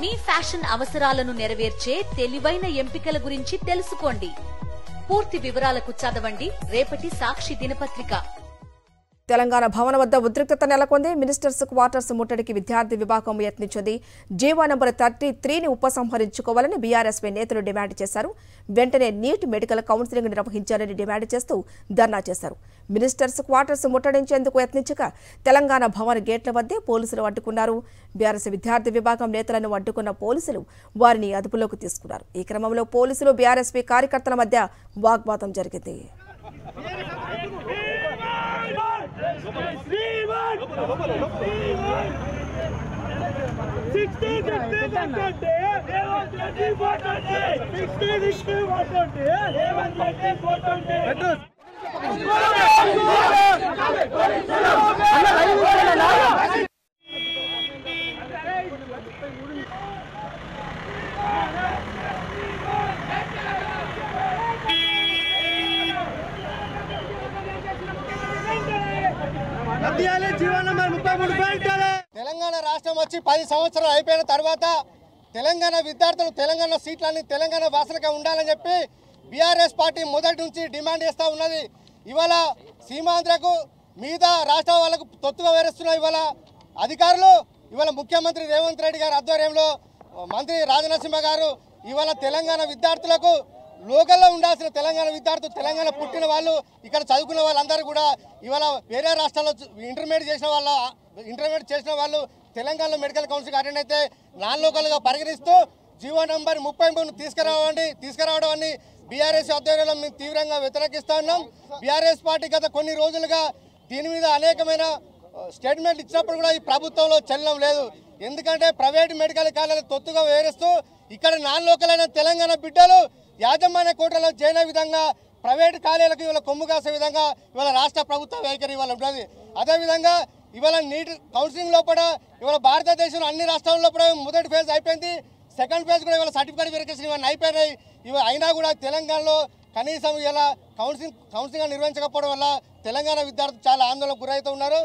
మీ fashion అవసరాలను నెరవేర్చే తెలివైన ఎంపికల గురించి తెలుసుకోండి. పూర్తి వివరాలకు చదవండి రేపటి సాక్షి దినపత్రిక. తెలంగాణ భవన వద్ద ఉద్రిక్తత నెలకొంది. మినిస్టర్స్ క్వార్టర్స్ ముట్టడికి విద్యార్థి విభాగం యత్నించింది. జీవో నంబర్ 33ని ఉపసంహరించుకోవాలని బీఆర్ఎస్పై నేతలు డిమాండ్ చేశారు. వెంటనే నీట్ మెడికల్ కౌన్సిలింగ్ నిర్వహించాలని డిమాండ్ చేస్తూ ధర్నా చేశారు. మినిస్టర్స్ క్వార్టర్స్ ముట్టడించేందుకు యత్నించగా తెలంగాణ భవన్ గేట్ల వద్దే పోలీసులు అడ్డుకున్నారు. బీఆర్ఎస్ విద్యార్థి విభాగం నేతలను అడ్డుకున్న పోలీసులు వారిని అదుపులోకి తీసుకున్నారు. ఈ క్రమంలో పోలీసులు బీఆర్ఎస్పీ కార్యకర్తల మధ్య వాగ్వాదం జరిగింది. తెలంగాణ రాష్ట్రం వచ్చి 10 సంవత్సరాలు అయిపోయిన తర్వాత తెలంగాణ విద్యార్థులు తెలంగాణ సీట్లన్నీ తెలంగాణ భాషలకే ఉండాలని చెప్పి బీఆర్ఎస్ పార్టీ మొదటి నుంచి డిమాండ్ చేస్తూ ఉన్నది. ఇవాళ సీమాంధ్రకు మిగతా రాష్ట్రాల వాళ్ళకు తొత్తుగా వేరేస్తున్న ఇవాళ అధికారులు ఇవాళ ముఖ్యమంత్రి రేవంత్ రెడ్డి గారి ఆధ్వర్యంలో మంత్రి రాజనరసింహ గారు ఇవాళ తెలంగాణ విద్యార్థులకు లోకల్లో ఉండాల్సిన తెలంగాణ విద్యార్థులు తెలంగాణ పుట్టిన వాళ్ళు ఇక్కడ చదువుకున్న వాళ్ళందరూ కూడా ఇవాళ వేరే రాష్ట్రాల్లో ఇంటర్మీడియట్ చేసిన వాళ్ళు తెలంగాణలో మెడికల్ కౌన్సిల్కి అటెండ్ అయితే నాన్ లోకల్గా పరిగణిస్తూ జీవో నంబర్ 33ను తీసుకురావడాన్ని బీఆర్ఎస్ ఆధ్వర్యంలో మేము తీవ్రంగా వ్యతిరేకిస్తూ ఉన్నాం. బీఆర్ఎస్ పార్టీ గత కొన్ని రోజులుగా దీని మీద అనేకమైన స్టేట్మెంట్ ఇచ్చినప్పుడు కూడా ఈ ప్రభుత్వంలో చలనం లేదు. ఎందుకంటే ప్రైవేట్ మెడికల్ కాలేజీలు తొత్తుగా వేరేస్తూ ఇక్కడ నాన్ లోకల్ అయిన తెలంగాణ బిడ్డలు యాజమాన్య కోటలో చేరిన విధంగా ప్రైవేట్ కాలేజీలకు ఇవాళ కొమ్ము కాసే విధంగా ఇవాళ రాష్ట్ర ప్రభుత్వ వైఖరి ఇవాళ ఉంటుంది. అదేవిధంగా ఇవాళ నీట్ కౌన్సిలింగ్ లోపల ఇవాళ భారతదేశంలో అన్ని రాష్ట్రాల్లో కూడా మొదటి ఫేజ్ అయిపోయింది. సెకండ్ ఫేజ్ కూడా ఇవాళ సర్టిఫికేట్ వెరిఫికేషన్ ఇవన్నీ అయిపోయినాయి. అయినా కూడా తెలంగాణలో కనీసం ఇలా కౌన్సిలింగ్ నిర్వహించకపోవడం వల్ల తెలంగాణ విద్యార్థులు చాలా ఆందోళనకు గురవుతూ ఉన్నారు.